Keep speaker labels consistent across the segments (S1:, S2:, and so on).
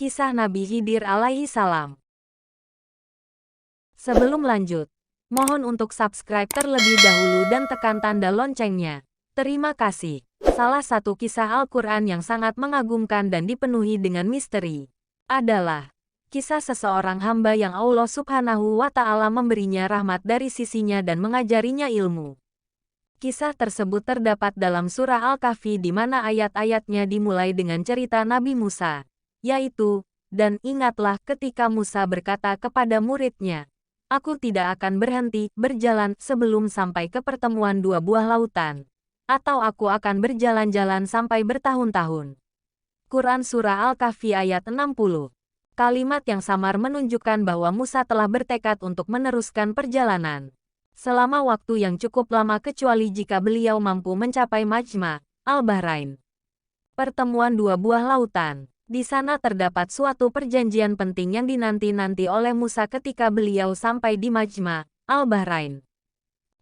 S1: Kisah Nabi Khidir alaihi salam. Sebelum lanjut, mohon untuk subscribe terlebih dahulu dan tekan tanda loncengnya. Terima kasih. Salah satu kisah Al-Quran yang sangat mengagumkan dan dipenuhi dengan misteri adalah kisah seseorang hamba yang Allah Subhanahu wa Ta'ala memberinya rahmat dari sisinya dan mengajarinya ilmu. Kisah tersebut terdapat dalam surah Al-Kahfi di mana ayat-ayatnya dimulai dengan cerita Nabi Musa, yaitu, "Dan ingatlah ketika Musa berkata kepada muridnya, Aku tidak akan berhenti berjalan sebelum sampai ke pertemuan dua buah lautan, atau aku akan berjalan-jalan sampai bertahun-tahun." Quran Surah Al-Kahfi ayat 60. Kalimat yang samar menunjukkan bahwa Musa telah bertekad untuk meneruskan perjalanan selama waktu yang cukup lama kecuali jika beliau mampu mencapai Majma' Al-Bahrain. Pertemuan dua buah lautan. Di sana terdapat suatu perjanjian penting yang dinanti-nanti oleh Musa ketika beliau sampai di Majma' Al-Bahrain.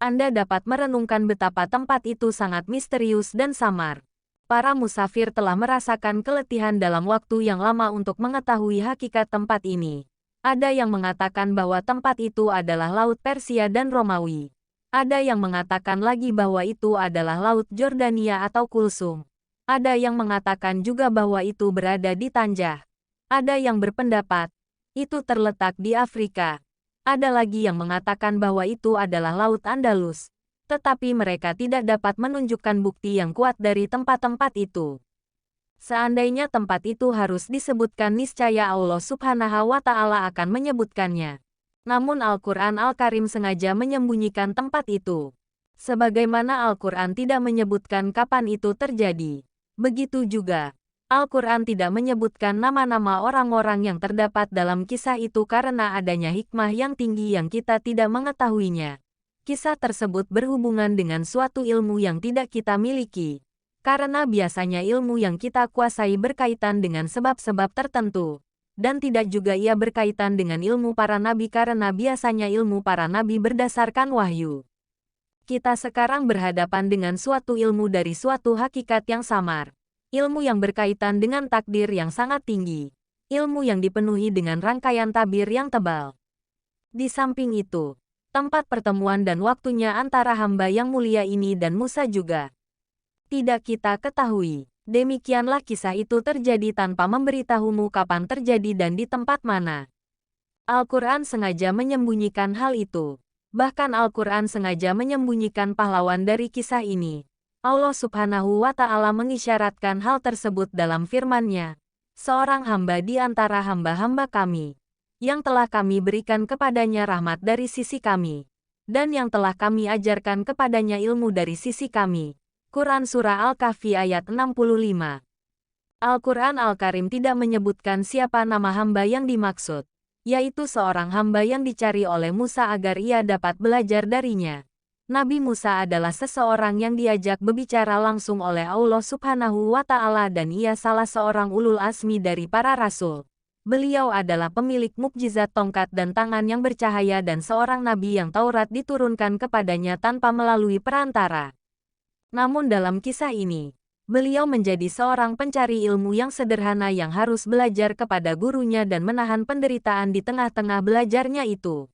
S1: Anda dapat merenungkan betapa tempat itu sangat misterius dan samar. Para musafir telah merasakan keletihan dalam waktu yang lama untuk mengetahui hakikat tempat ini. Ada yang mengatakan bahwa tempat itu adalah Laut Persia dan Romawi. Ada yang mengatakan lagi bahwa itu adalah Laut Jordania atau Kulsum. Ada yang mengatakan juga bahwa itu berada di Tanjah. Ada yang berpendapat itu terletak di Afrika. Ada lagi yang mengatakan bahwa itu adalah Laut Andalus. Tetapi mereka tidak dapat menunjukkan bukti yang kuat dari tempat-tempat itu. Seandainya tempat itu harus disebutkan, niscaya Allah Subhanahu wa Ta'ala akan menyebutkannya. Namun Al-Quran Al-Karim sengaja menyembunyikan tempat itu. Sebagaimana Al-Quran tidak menyebutkan kapan itu terjadi. Begitu juga, Al-Quran tidak menyebutkan nama-nama orang-orang yang terdapat dalam kisah itu karena adanya hikmah yang tinggi yang kita tidak mengetahuinya. Kisah tersebut berhubungan dengan suatu ilmu yang tidak kita miliki, karena biasanya ilmu yang kita kuasai berkaitan dengan sebab-sebab tertentu, dan tidak juga ia berkaitan dengan ilmu para nabi karena biasanya ilmu para nabi berdasarkan wahyu. Kita sekarang berhadapan dengan suatu ilmu dari suatu hakikat yang samar. Ilmu yang berkaitan dengan takdir yang sangat tinggi. Ilmu yang dipenuhi dengan rangkaian tabir yang tebal. Di samping itu, tempat pertemuan dan waktunya antara hamba yang mulia ini dan Musa juga tidak kita ketahui. Demikianlah kisah itu terjadi tanpa memberitahumu kapan terjadi dan di tempat mana. Al-Quran sengaja menyembunyikan hal itu. Bahkan Al-Quran sengaja menyembunyikan pahlawan dari kisah ini. Allah Subhanahu wa Ta'ala mengisyaratkan hal tersebut dalam firman-Nya. Seorang hamba di antara hamba-hamba kami, yang telah kami berikan kepadanya rahmat dari sisi kami, dan yang telah kami ajarkan kepadanya ilmu dari sisi kami. Quran Surah Al-Kahfi ayat 65. Al-Quran Al-Karim tidak menyebutkan siapa nama hamba yang dimaksud, yaitu seorang hamba yang dicari oleh Musa agar ia dapat belajar darinya. Nabi Musa adalah seseorang yang diajak berbicara langsung oleh Allah Subhanahu wa Ta'ala dan ia salah seorang ulul azmi dari para rasul. Beliau adalah pemilik mukjizat tongkat dan tangan yang bercahaya dan seorang nabi yang Taurat diturunkan kepadanya tanpa melalui perantara. Namun dalam kisah ini, beliau menjadi seorang pencari ilmu yang sederhana yang harus belajar kepada gurunya dan menahan penderitaan di tengah-tengah belajarnya itu.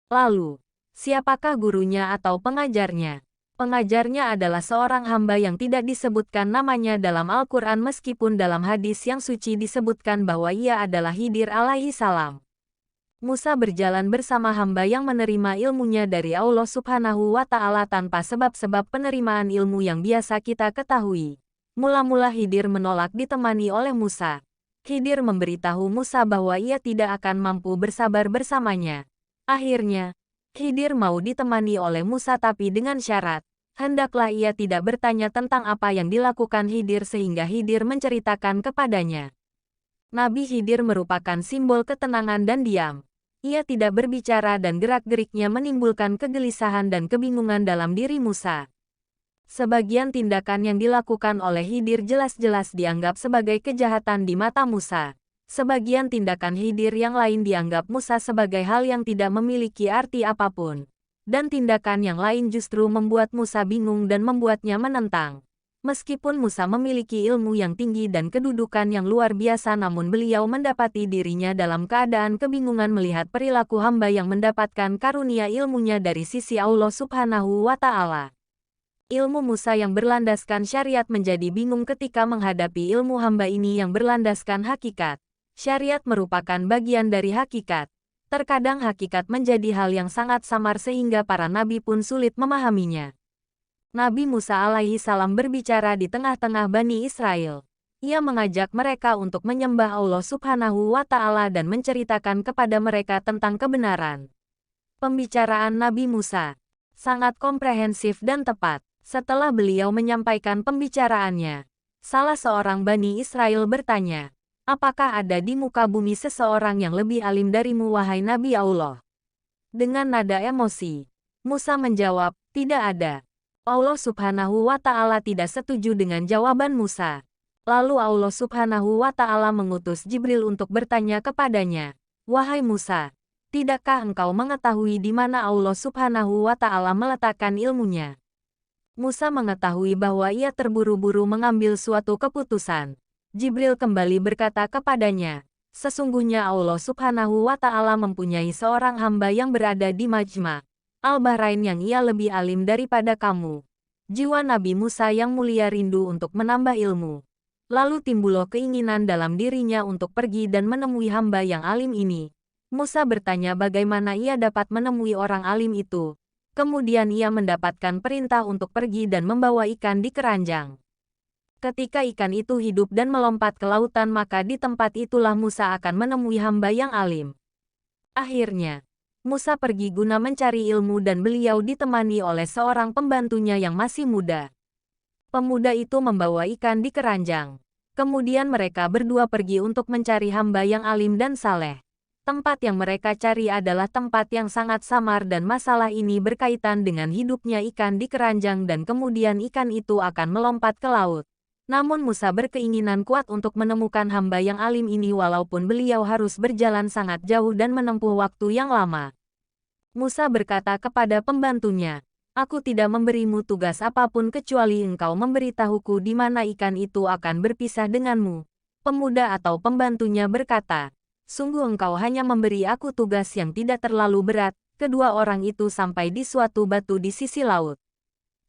S1: Lalu, siapakah gurunya atau pengajarnya? Pengajarnya adalah seorang hamba yang tidak disebutkan namanya dalam Al-Quran meskipun dalam hadis yang suci disebutkan bahwa ia adalah Khidir alaihi salam. Musa berjalan bersama hamba yang menerima ilmunya dari Allah Subhanahu wa Ta'ala tanpa sebab-sebab penerimaan ilmu yang biasa kita ketahui. Mula-mula Khidir menolak ditemani oleh Musa. Khidir memberitahu Musa bahwa ia tidak akan mampu bersabar bersamanya. Akhirnya, Khidir mau ditemani oleh Musa tapi dengan syarat, hendaklah ia tidak bertanya tentang apa yang dilakukan Khidir sehingga Khidir menceritakan kepadanya. Nabi Khidir merupakan simbol ketenangan dan diam. Ia tidak berbicara dan gerak-geriknya menimbulkan kegelisahan dan kebingungan dalam diri Musa. Sebagian tindakan yang dilakukan oleh Khidir jelas-jelas dianggap sebagai kejahatan di mata Musa. Sebagian tindakan Khidir yang lain dianggap Musa sebagai hal yang tidak memiliki arti apapun. Dan tindakan yang lain justru membuat Musa bingung dan membuatnya menentang. Meskipun Musa memiliki ilmu yang tinggi dan kedudukan yang luar biasa, namun beliau mendapati dirinya dalam keadaan kebingungan melihat perilaku hamba yang mendapatkan karunia ilmunya dari sisi Allah Subhanahu wa Ta'ala. Ilmu Musa yang berlandaskan syariat menjadi bingung ketika menghadapi ilmu hamba ini yang berlandaskan hakikat. Syariat merupakan bagian dari hakikat. Terkadang hakikat menjadi hal yang sangat samar sehingga para nabi pun sulit memahaminya. Nabi Musa alaihi salam berbicara di tengah-tengah Bani Israel. Ia mengajak mereka untuk menyembah Allah Subhanahu wa Ta'ala dan menceritakan kepada mereka tentang kebenaran. Pembicaraan Nabi Musa sangat komprehensif dan tepat. Setelah beliau menyampaikan pembicaraannya, salah seorang Bani Israel bertanya, "Apakah ada di muka bumi seseorang yang lebih alim darimu, wahai Nabi Allah?" Dengan nada emosi, Musa menjawab, "Tidak ada." Allah Subhanahu wa Ta'ala tidak setuju dengan jawaban Musa. Lalu Allah Subhanahu wa Ta'ala mengutus Jibril untuk bertanya kepadanya, "Wahai Musa, tidakkah engkau mengetahui di mana Allah Subhanahu wa Ta'ala meletakkan ilmunya?" Musa mengetahui bahwa ia terburu-buru mengambil suatu keputusan. Jibril kembali berkata kepadanya, "Sesungguhnya Allah Subhanahu wa Ta'ala mempunyai seorang hamba yang berada di Majma' Al-Bahrain yang ia lebih alim daripada kamu." Jiwa Nabi Musa yang mulia rindu untuk menambah ilmu. Lalu timbullah keinginan dalam dirinya untuk pergi dan menemui hamba yang alim ini. Musa bertanya bagaimana ia dapat menemui orang alim itu. Kemudian ia mendapatkan perintah untuk pergi dan membawa ikan di keranjang. Ketika ikan itu hidup dan melompat ke lautan, maka di tempat itulah Musa akan menemui hamba yang alim. Akhirnya, Musa pergi guna mencari ilmu dan beliau ditemani oleh seorang pembantunya yang masih muda. Pemuda itu membawa ikan di keranjang. Kemudian mereka berdua pergi untuk mencari hamba yang alim dan saleh. Tempat yang mereka cari adalah tempat yang sangat samar dan masalah ini berkaitan dengan hidupnya ikan di keranjang dan kemudian ikan itu akan melompat ke laut. Namun Musa berkeinginan kuat untuk menemukan hamba yang alim ini walaupun beliau harus berjalan sangat jauh dan menempuh waktu yang lama. Musa berkata kepada pembantunya, "Aku tidak memberimu tugas apapun kecuali engkau memberitahuku di mana ikan itu akan berpisah denganmu." Pemuda atau pembantunya berkata, "Sungguh engkau hanya memberi aku tugas yang tidak terlalu berat." Kedua orang itu sampai di suatu batu di sisi laut.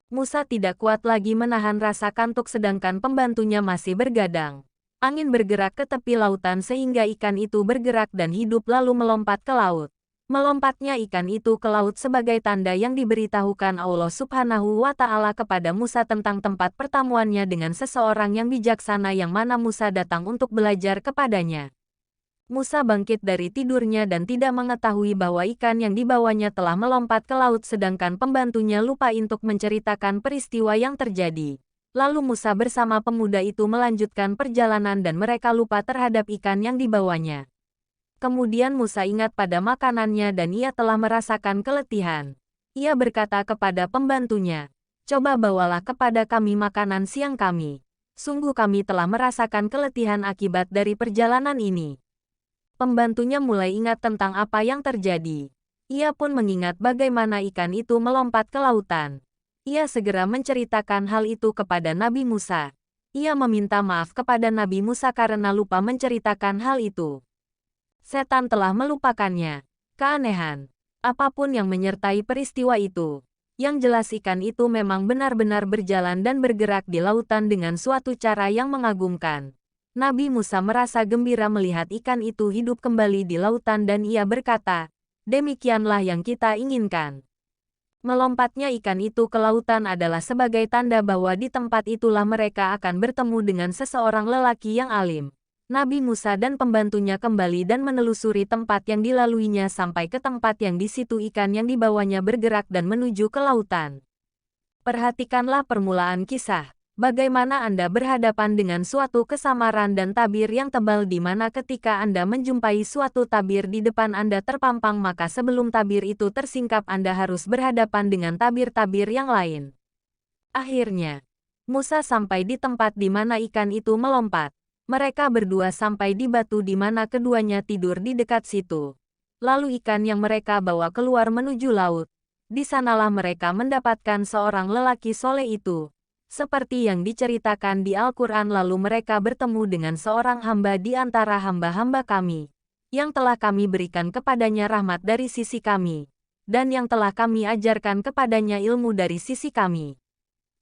S1: Musa tidak kuat lagi menahan rasa kantuk sedangkan pembantunya masih bergadang. Angin bergerak ke tepi lautan sehingga ikan itu bergerak dan hidup lalu melompat ke laut. Melompatnya ikan itu ke laut sebagai tanda yang diberitahukan Allah Subhanahu wa Ta'ala kepada Musa tentang tempat pertemuannya dengan seseorang yang bijaksana yang mana Musa datang untuk belajar kepadanya. Musa bangkit dari tidurnya dan tidak mengetahui bahwa ikan yang dibawanya telah melompat ke laut sedangkan pembantunya lupa untuk menceritakan peristiwa yang terjadi. Lalu Musa bersama pemuda itu melanjutkan perjalanan dan mereka lupa terhadap ikan yang dibawanya. Kemudian Musa ingat pada makanannya dan ia telah merasakan keletihan. Ia berkata kepada pembantunya, "Coba bawalah kepada kami makanan siang kami. Sungguh kami telah merasakan keletihan akibat dari perjalanan ini." Pembantunya mulai ingat tentang apa yang terjadi. Ia pun mengingat bagaimana ikan itu melompat ke lautan. Ia segera menceritakan hal itu kepada Nabi Musa. Ia meminta maaf kepada Nabi Musa karena lupa menceritakan hal itu. Setan telah melupakannya. Keanehan. Apapun yang menyertai peristiwa itu. Yang jelas ikan itu memang benar-benar berjalan dan bergerak di lautan dengan suatu cara yang mengagumkan. Nabi Musa merasa gembira melihat ikan itu hidup kembali di lautan dan ia berkata, "Demikianlah yang kita inginkan." Melompatnya ikan itu ke lautan adalah sebagai tanda bahwa di tempat itulah mereka akan bertemu dengan seseorang lelaki yang alim. Nabi Musa dan pembantunya kembali dan menelusuri tempat yang dilaluinya sampai ke tempat yang di situ ikan yang dibawanya bergerak dan menuju ke lautan. Perhatikanlah permulaan kisah. Bagaimana Anda berhadapan dengan suatu kesamaran dan tabir yang tebal di mana ketika Anda menjumpai suatu tabir di depan Anda terpampang maka sebelum tabir itu tersingkap Anda harus berhadapan dengan tabir-tabir yang lain. Akhirnya, Musa sampai di tempat di mana ikan itu melompat. Mereka berdua sampai di batu di mana keduanya tidur di dekat situ. Lalu ikan yang mereka bawa keluar menuju laut. Di sanalah mereka mendapatkan seorang lelaki soleh itu. Seperti yang diceritakan di Al-Quran, lalu mereka bertemu dengan seorang hamba di antara hamba-hamba kami, yang telah kami berikan kepadanya rahmat dari sisi kami, dan yang telah kami ajarkan kepadanya ilmu dari sisi kami.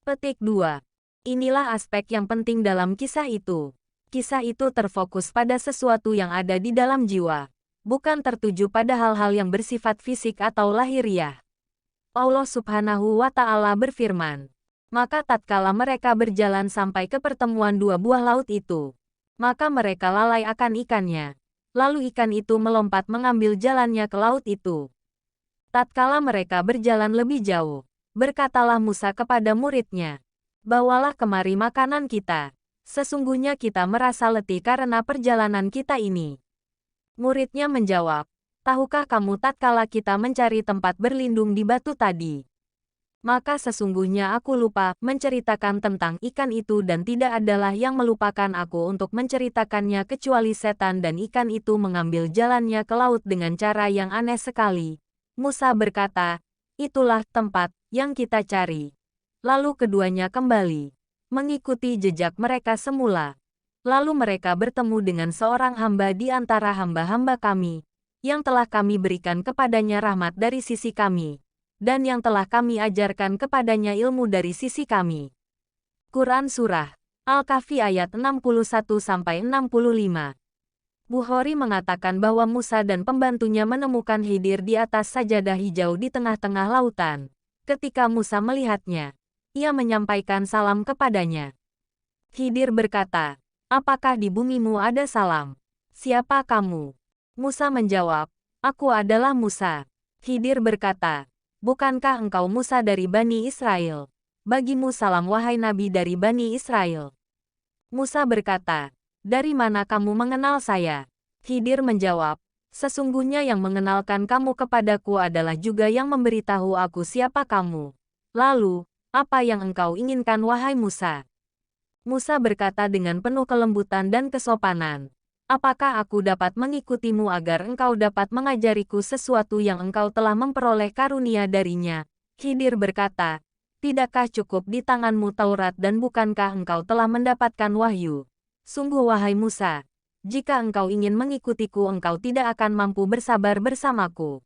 S1: Petik 2. Inilah aspek yang penting dalam kisah itu. Kisah itu terfokus pada sesuatu yang ada di dalam jiwa, bukan tertuju pada hal-hal yang bersifat fisik atau lahiriah. Allah Subhanahu wa Ta'ala berfirman, maka tatkala mereka berjalan sampai ke pertemuan dua buah laut itu, maka mereka lalai akan ikannya. Lalu ikan itu melompat mengambil jalannya ke laut itu. Tatkala mereka berjalan lebih jauh, berkatalah Musa kepada muridnya, bawalah kemari makanan kita. Sesungguhnya kita merasa letih karena perjalanan kita ini. Muridnya menjawab, tahukah kamu tatkala kita mencari tempat berlindung di batu tadi? Maka sesungguhnya aku lupa menceritakan tentang ikan itu dan tidak adalah yang melupakan aku untuk menceritakannya kecuali setan dan ikan itu mengambil jalannya ke laut dengan cara yang aneh sekali. Musa berkata, itulah tempat yang kita cari. Lalu keduanya kembali mengikuti jejak mereka semula. Lalu mereka bertemu dengan seorang hamba di antara hamba-hamba kami, yang telah kami berikan kepadanya rahmat dari sisi kami, dan yang telah kami ajarkan kepadanya ilmu dari sisi kami. Quran Surah Al-Kahfi ayat 61-65. Bukhari mengatakan bahwa Musa dan pembantunya menemukan Khidir di atas sajadah hijau di tengah-tengah lautan. Ketika Musa melihatnya, ia menyampaikan salam kepadanya. Khidir berkata, apakah di bumimu ada salam? Siapa kamu? Musa menjawab, aku adalah Musa. Khidir berkata, bukankah engkau Musa dari Bani Israel? Bagimu salam wahai Nabi dari Bani Israel. Musa berkata, dari mana kamu mengenal saya? Khidir menjawab, sesungguhnya yang mengenalkan kamu kepadaku adalah juga yang memberitahu aku siapa kamu. Lalu, apa yang engkau inginkan wahai Musa? Musa berkata dengan penuh kelembutan dan kesopanan, apakah aku dapat mengikutimu agar engkau dapat mengajariku sesuatu yang engkau telah memperoleh karunia darinya? Khidir berkata, tidakkah cukup di tanganmu Taurat dan bukankah engkau telah mendapatkan wahyu? Sungguh wahai Musa, jika engkau ingin mengikutiku engkau tidak akan mampu bersabar bersamaku.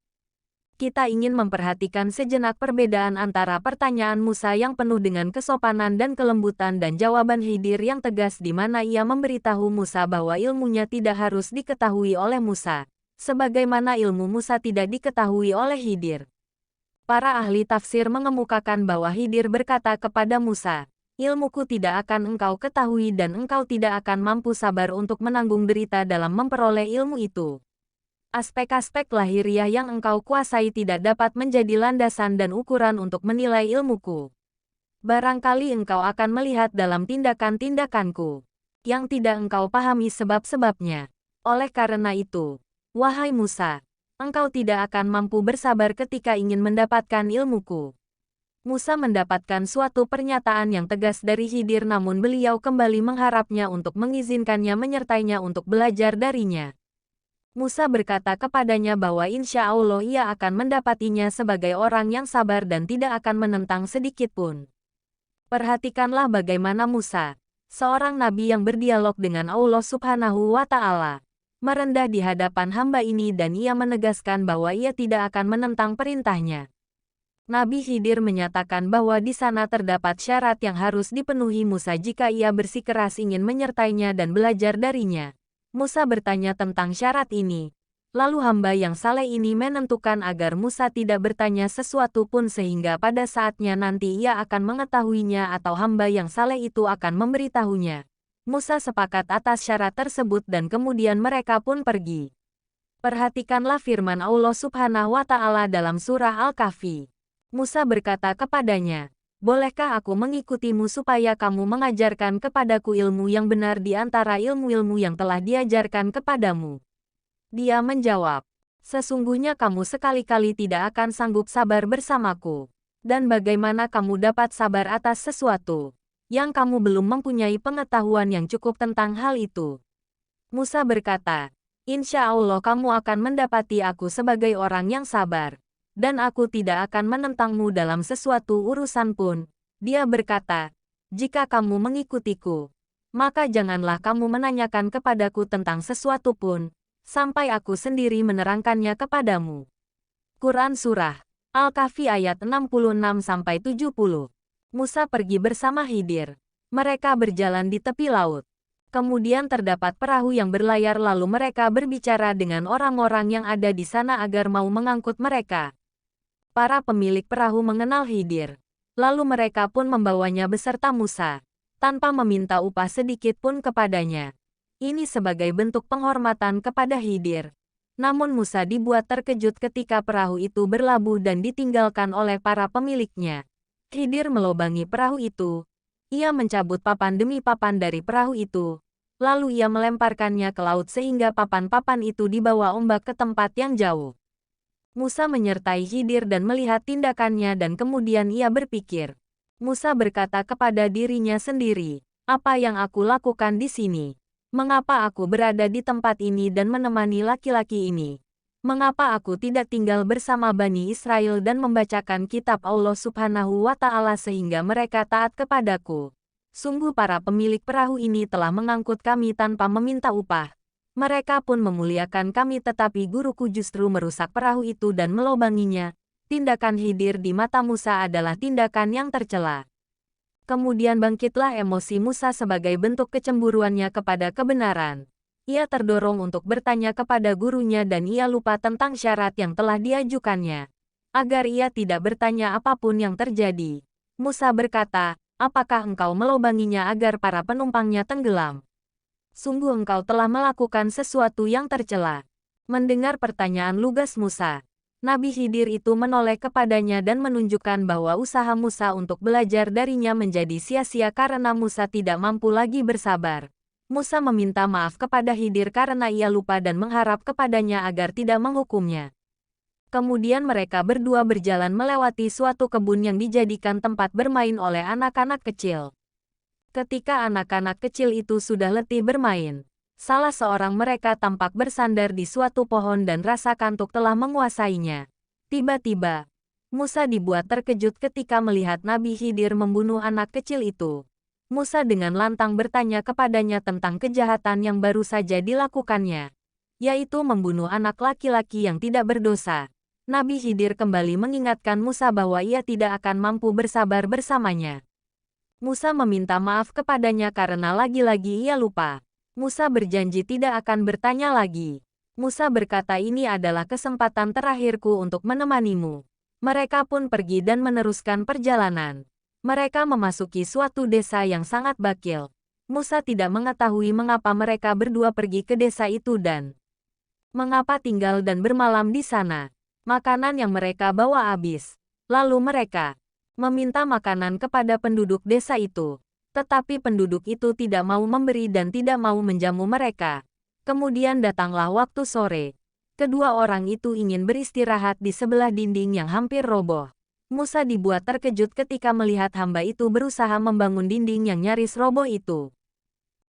S1: Kita ingin memperhatikan sejenak perbedaan antara pertanyaan Musa yang penuh dengan kesopanan dan kelembutan dan jawaban Khidir yang tegas di mana ia memberitahu Musa bahwa ilmunya tidak harus diketahui oleh Musa, sebagaimana ilmu Musa tidak diketahui oleh Khidir. Para ahli tafsir mengemukakan bahwa Khidir berkata kepada Musa, ilmuku tidak akan engkau ketahui dan engkau tidak akan mampu sabar untuk menanggung derita dalam memperoleh ilmu itu. Aspek-aspek lahiriah yang engkau kuasai tidak dapat menjadi landasan dan ukuran untuk menilai ilmuku. Barangkali engkau akan melihat dalam tindakan-tindakanku yang tidak engkau pahami sebab-sebabnya. Oleh karena itu, wahai Musa, engkau tidak akan mampu bersabar ketika ingin mendapatkan ilmuku. Musa mendapatkan suatu pernyataan yang tegas dari Khidir namun beliau kembali mengharapnya untuk mengizinkannya menyertainya untuk belajar darinya. Musa berkata kepadanya bahwa insya Allah ia akan mendapatinya sebagai orang yang sabar dan tidak akan menentang sedikit pun. Perhatikanlah bagaimana Musa, seorang nabi yang berdialog dengan Allah Subhanahu wa Ta'ala, merendah di hadapan hamba ini dan ia menegaskan bahwa ia tidak akan menentang perintahnya. Nabi Khidir menyatakan bahwa di sana terdapat syarat yang harus dipenuhi Musa jika ia bersikeras ingin menyertainya dan belajar darinya. Musa bertanya tentang syarat ini. Lalu hamba yang saleh ini menentukan agar Musa tidak bertanya sesuatu pun sehingga pada saatnya nanti ia akan mengetahuinya atau hamba yang saleh itu akan memberitahunya. Musa sepakat atas syarat tersebut dan kemudian mereka pun pergi. Perhatikanlah firman Allah Subhanahu wa Ta'ala dalam surah Al-Kahfi. Musa berkata kepadanya, bolehkah aku mengikutimu supaya kamu mengajarkan kepadaku ilmu yang benar di antara ilmu-ilmu yang telah diajarkan kepadamu? Dia menjawab, sesungguhnya kamu sekali-kali tidak akan sanggup sabar bersamaku. Dan bagaimana kamu dapat sabar atas sesuatu yang kamu belum mempunyai pengetahuan yang cukup tentang hal itu? Musa berkata, insya Allah kamu akan mendapati aku sebagai orang yang sabar. Dan aku tidak akan menentangmu dalam sesuatu urusan pun. Dia berkata, Jika kamu mengikutiku, maka janganlah kamu menanyakan kepadaku tentang sesuatu pun, sampai aku sendiri menerangkannya kepadamu. Quran Surah Al-Kahfi ayat 66-70. Musa pergi bersama Khidir. Mereka berjalan di tepi laut. Kemudian terdapat perahu yang berlayar lalu mereka berbicara dengan orang-orang yang ada di sana agar mau mengangkut mereka. Para pemilik perahu mengenal Khidir. Lalu mereka pun membawanya beserta Musa, tanpa meminta upah sedikit pun kepadanya. Ini sebagai bentuk penghormatan kepada Khidir. Namun Musa dibuat terkejut ketika perahu itu berlabuh dan ditinggalkan oleh para pemiliknya. Khidir melobangi perahu itu. Ia mencabut papan demi papan dari perahu itu. Lalu ia melemparkannya ke laut sehingga papan-papan itu dibawa ombak ke tempat yang jauh. Musa menyertai Khidir dan melihat tindakannya dan kemudian ia berpikir. Musa berkata kepada dirinya sendiri, apa yang aku lakukan di sini? Mengapa aku berada di tempat ini dan menemani laki-laki ini? Mengapa aku tidak tinggal bersama Bani Israel dan membacakan kitab Allah Subhanahu wa Ta'ala sehingga mereka taat kepadaku? Sungguh para pemilik perahu ini telah mengangkut kami tanpa meminta upah. Mereka pun memuliakan kami tetapi guruku justru merusak perahu itu dan melobanginya. Tindakan Khidir di mata Musa adalah tindakan yang tercela. Kemudian bangkitlah emosi Musa sebagai bentuk kecemburuannya kepada kebenaran. Ia terdorong untuk bertanya kepada gurunya dan ia lupa tentang syarat yang telah diajukannya. Agar ia tidak bertanya apapun yang terjadi. Musa berkata, apakah engkau melobanginya agar para penumpangnya tenggelam? Sungguh engkau telah melakukan sesuatu yang tercela. Mendengar pertanyaan lugas Musa, Nabi Khidir itu menoleh kepadanya dan menunjukkan bahwa usaha Musa untuk belajar darinya menjadi sia-sia karena Musa tidak mampu lagi bersabar. Musa meminta maaf kepada Khidir karena ia lupa dan mengharap kepadanya agar tidak menghukumnya. Kemudian mereka berdua berjalan melewati suatu kebun yang dijadikan tempat bermain oleh anak-anak kecil. Ketika anak-anak kecil itu sudah letih bermain, salah seorang mereka tampak bersandar di suatu pohon dan rasa kantuk telah menguasainya. Tiba-tiba, Musa dibuat terkejut ketika melihat Nabi Khidir membunuh anak kecil itu. Musa dengan lantang bertanya kepadanya tentang kejahatan yang baru saja dilakukannya, yaitu membunuh anak laki-laki yang tidak berdosa. Nabi Khidir kembali mengingatkan Musa bahwa ia tidak akan mampu bersabar bersamanya. Musa meminta maaf kepadanya karena lagi-lagi ia lupa. Musa berjanji tidak akan bertanya lagi. Musa berkata ini adalah kesempatan terakhirku untuk menemanimu. Mereka pun pergi dan meneruskan perjalanan. Mereka memasuki suatu desa yang sangat bakil. Musa tidak mengetahui mengapa mereka berdua pergi ke desa itu dan mengapa tinggal dan bermalam di sana. Makanan yang mereka bawa habis. Lalu mereka meminta makanan kepada penduduk desa itu. Tetapi penduduk itu tidak mau memberi dan tidak mau menjamu mereka. Kemudian datanglah waktu sore. Kedua orang itu ingin beristirahat di sebelah dinding yang hampir roboh. Musa dibuat terkejut ketika melihat hamba itu berusaha membangun dinding yang nyaris roboh itu.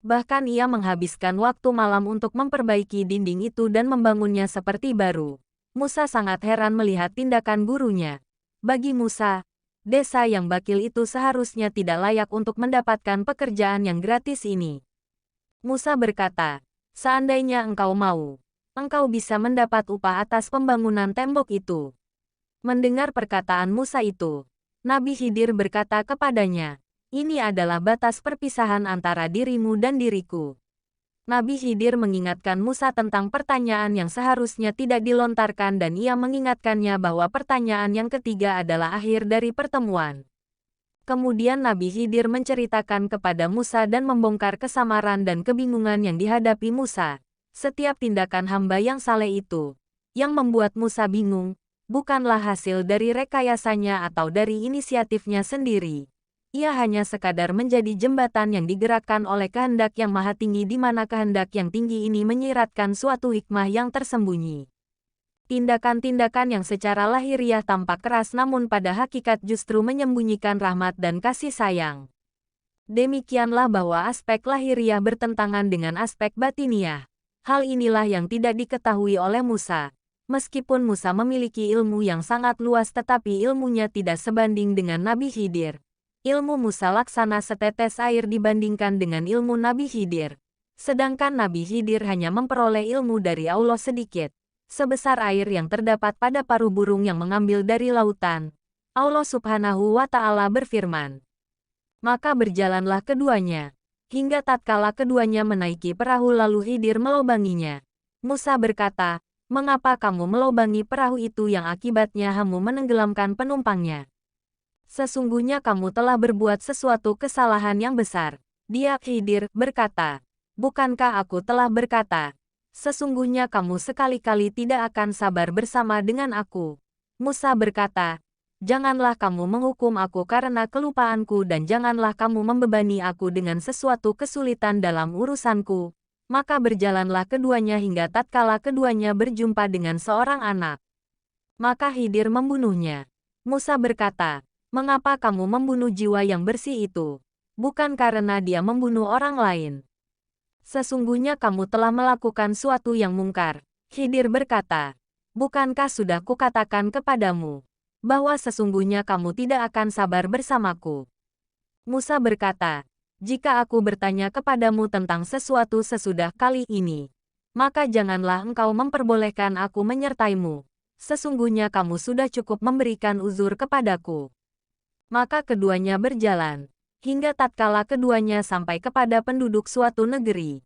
S1: Bahkan ia menghabiskan waktu malam untuk memperbaiki dinding itu dan membangunnya seperti baru. Musa sangat heran melihat tindakan gurunya. Bagi Musa, desa yang bakil itu seharusnya tidak layak untuk mendapatkan pekerjaan yang gratis ini. Musa berkata, seandainya engkau mau, engkau bisa mendapat upah atas pembangunan tembok itu. Mendengar perkataan Musa itu, Nabi Khidir berkata kepadanya, ini adalah batas perpisahan antara dirimu dan diriku. Nabi Khidir mengingatkan Musa tentang pertanyaan yang seharusnya tidak dilontarkan dan ia mengingatkannya bahwa pertanyaan yang ketiga adalah akhir dari pertemuan. Kemudian Nabi Khidir menceritakan kepada Musa dan membongkar kesamaran dan kebingungan yang dihadapi Musa. Setiap tindakan hamba yang saleh itu, yang membuat Musa bingung, bukanlah hasil dari rekayasanya atau dari inisiatifnya sendiri. Ia hanya sekadar menjadi jembatan yang digerakkan oleh kehendak yang maha tinggi di mana kehendak yang tinggi ini menyiratkan suatu hikmah yang tersembunyi. Tindakan-tindakan yang secara lahiriah tampak keras namun pada hakikat justru menyembunyikan rahmat dan kasih sayang. Demikianlah bahwa aspek lahiriah bertentangan dengan aspek batiniah. Hal inilah yang tidak diketahui oleh Musa. Meskipun Musa memiliki ilmu yang sangat luas tetapi ilmunya tidak sebanding dengan Nabi Khidir. Ilmu Musa laksana setetes air dibandingkan dengan ilmu Nabi Khidir. Sedangkan Nabi Khidir hanya memperoleh ilmu dari Allah sedikit, sebesar air yang terdapat pada paruh burung yang mengambil dari lautan. Allah Subhanahu wa Ta'ala berfirman, maka berjalanlah keduanya, hingga tatkala keduanya menaiki perahu lalu Khidir melobanginya. Musa berkata, mengapa kamu melobangi perahu itu yang akibatnya kamu menenggelamkan penumpangnya? Sesungguhnya kamu telah berbuat sesuatu kesalahan yang besar. Dia Khidir berkata, bukankah aku telah berkata, sesungguhnya kamu sekali-kali tidak akan sabar bersama dengan aku. Musa berkata, janganlah kamu menghukum aku karena kelupaanku dan janganlah kamu membebani aku dengan sesuatu kesulitan dalam urusanku. Maka berjalanlah keduanya hingga tatkala keduanya berjumpa dengan seorang anak. Maka Khidir membunuhnya. Musa berkata, mengapa kamu membunuh jiwa yang bersih itu? Bukan karena dia membunuh orang lain. Sesungguhnya kamu telah melakukan suatu yang mungkar. Khidir berkata, bukankah sudah kukatakan kepadamu bahwa sesungguhnya kamu tidak akan sabar bersamaku? Musa berkata, jika aku bertanya kepadamu tentang sesuatu sesudah kali ini, maka janganlah engkau memperbolehkan aku menyertaimu. Sesungguhnya kamu sudah cukup memberikan uzur kepadaku. Maka keduanya berjalan, hingga tatkala keduanya sampai kepada penduduk suatu negeri.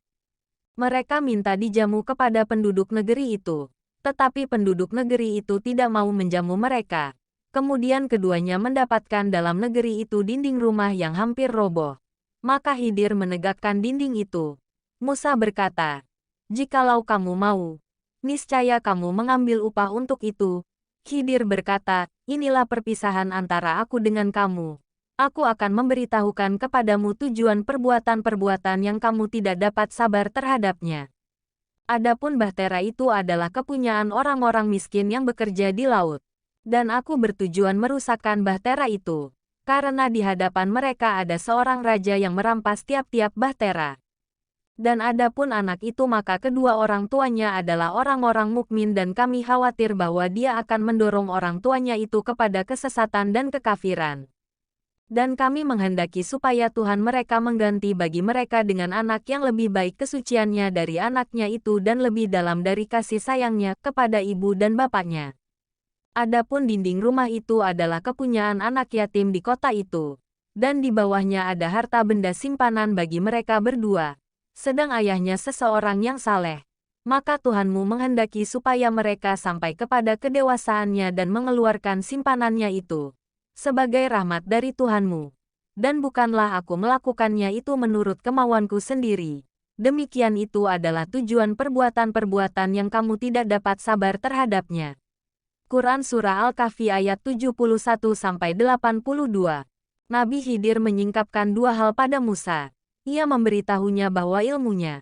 S1: Mereka minta dijamu kepada penduduk negeri itu, tetapi penduduk negeri itu tidak mau menjamu mereka. Kemudian keduanya mendapatkan dalam negeri itu dinding rumah yang hampir roboh. Maka Khidir menegakkan dinding itu. Musa berkata, jikalau kamu mau, niscaya kamu mengambil upah untuk itu. Khidir berkata, inilah perpisahan antara aku dengan kamu. Aku akan memberitahukan kepadamu tujuan perbuatan-perbuatan yang kamu tidak dapat sabar terhadapnya. Adapun bahtera itu adalah kepunyaan orang-orang miskin yang bekerja di laut. Dan aku bertujuan merusakkan bahtera itu, karena di hadapan mereka ada seorang raja yang merampas tiap-tiap bahtera. Dan adapun anak itu maka kedua orang tuanya adalah orang-orang mukmin dan kami khawatir bahwa dia akan mendorong orang tuanya itu kepada kesesatan dan kekafiran. Dan kami menghendaki supaya Tuhan mereka mengganti bagi mereka dengan anak yang lebih baik kesuciannya dari anaknya itu dan lebih dalam dari kasih sayangnya kepada ibu dan bapaknya. Adapun dinding rumah itu adalah kepunyaan anak yatim di kota itu, dan di bawahnya ada harta benda simpanan bagi mereka berdua, sedang ayahnya seseorang yang saleh. Maka Tuhanmu menghendaki supaya mereka sampai kepada kedewasaannya dan mengeluarkan simpanannya itu, sebagai rahmat dari Tuhanmu. Dan bukanlah aku melakukannya itu menurut kemauanku sendiri. Demikian itu adalah tujuan perbuatan-perbuatan yang kamu tidak dapat sabar terhadapnya. Quran Surah Al-Kahfi ayat 71-82. Nabi Khidir menyingkapkan dua hal pada Musa. Ia memberitahunya bahwa ilmunya,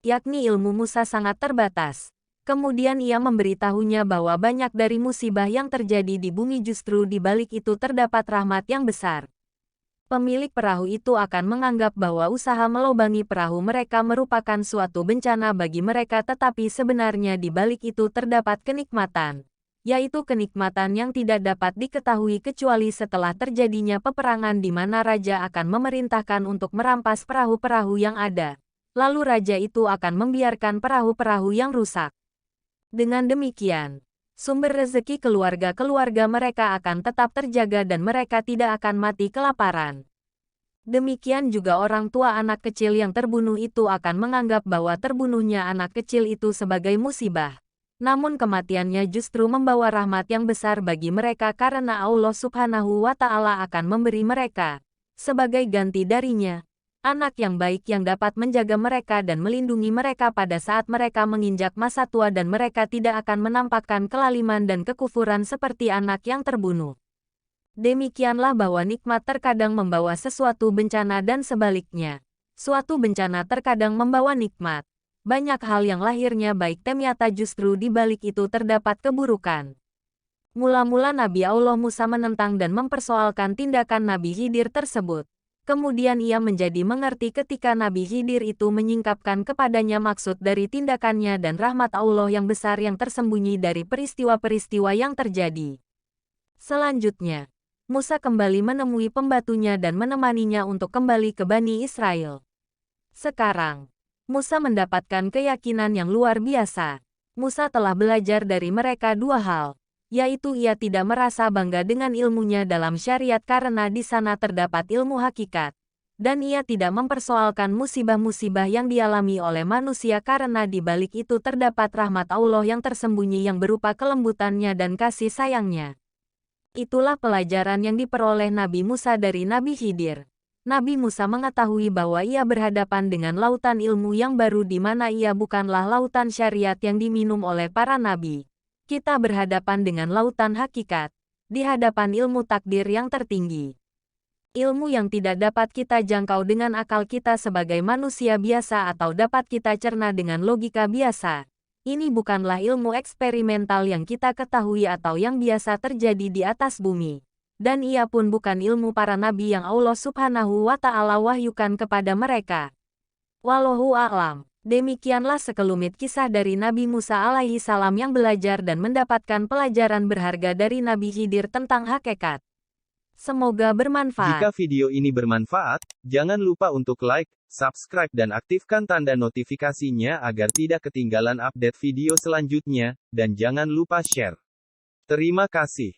S1: yakni ilmu Musa sangat terbatas. Kemudian ia memberitahunya bahwa banyak dari musibah yang terjadi di bumi justru di balik itu terdapat rahmat yang besar. Pemilik perahu itu akan menganggap bahwa usaha melobangi perahu mereka merupakan suatu bencana bagi mereka, tetapi sebenarnya di balik itu terdapat kenikmatan, yaitu kenikmatan yang tidak dapat diketahui kecuali setelah terjadinya peperangan di mana raja akan memerintahkan untuk merampas perahu-perahu yang ada. Lalu raja itu akan membiarkan perahu-perahu yang rusak. Dengan demikian, sumber rezeki keluarga-keluarga mereka akan tetap terjaga dan mereka tidak akan mati kelaparan. Demikian juga orang tua anak kecil yang terbunuh itu akan menganggap bahwa terbunuhnya anak kecil itu sebagai musibah. Namun kematiannya justru membawa rahmat yang besar bagi mereka karena Allah Subhanahu wa Ta'ala akan memberi mereka, sebagai ganti darinya, anak yang baik yang dapat menjaga mereka dan melindungi mereka pada saat mereka menginjak masa tua dan mereka tidak akan menampakkan kelaliman dan kekufuran seperti anak yang terbunuh. Demikianlah bahwa nikmat terkadang membawa sesuatu bencana dan sebaliknya. Suatu bencana terkadang membawa nikmat. Banyak hal yang lahirnya baik ternyata justru di balik itu terdapat keburukan. Mula-mula Nabi Allah Musa menentang dan mempersoalkan tindakan Nabi Khidir tersebut. Kemudian ia menjadi mengerti ketika Nabi Khidir itu menyingkapkan kepadanya maksud dari tindakannya dan rahmat Allah yang besar yang tersembunyi dari peristiwa-peristiwa yang terjadi. Selanjutnya, Musa kembali menemui pembatunya dan menemaninya untuk kembali ke Bani Israel. Sekarang, Musa mendapatkan keyakinan yang luar biasa. Musa telah belajar dari mereka dua hal, yaitu ia tidak merasa bangga dengan ilmunya dalam syariat karena di sana terdapat ilmu hakikat, dan ia tidak mempersoalkan musibah-musibah yang dialami oleh manusia karena di balik itu terdapat rahmat Allah yang tersembunyi yang berupa kelembutannya dan kasih sayangnya. Itulah pelajaran yang diperoleh Nabi Musa dari Nabi Khidir. Nabi Musa mengetahui bahwa ia berhadapan dengan lautan ilmu yang baru di mana ia bukanlah lautan syariat yang diminum oleh para nabi. Kita berhadapan dengan lautan hakikat, di hadapan ilmu takdir yang tertinggi. Ilmu yang tidak dapat kita jangkau dengan akal kita sebagai manusia biasa atau dapat kita cerna dengan logika biasa. Ini bukanlah ilmu eksperimental yang kita ketahui atau yang biasa terjadi di atas bumi. Dan ia pun bukan ilmu para nabi yang Allah Subhanahu wa Ta'ala wahyukan kepada mereka. Wallahu a'lam. Demikianlah sekelumit kisah dari Nabi Musa alaihi salam yang belajar dan mendapatkan pelajaran berharga dari Nabi Khidir tentang hakikat. Semoga bermanfaat.
S2: Jika video ini bermanfaat, jangan lupa untuk like, subscribe dan aktifkan tanda notifikasinya agar tidak ketinggalan update video selanjutnya, dan jangan lupa share. Terima kasih.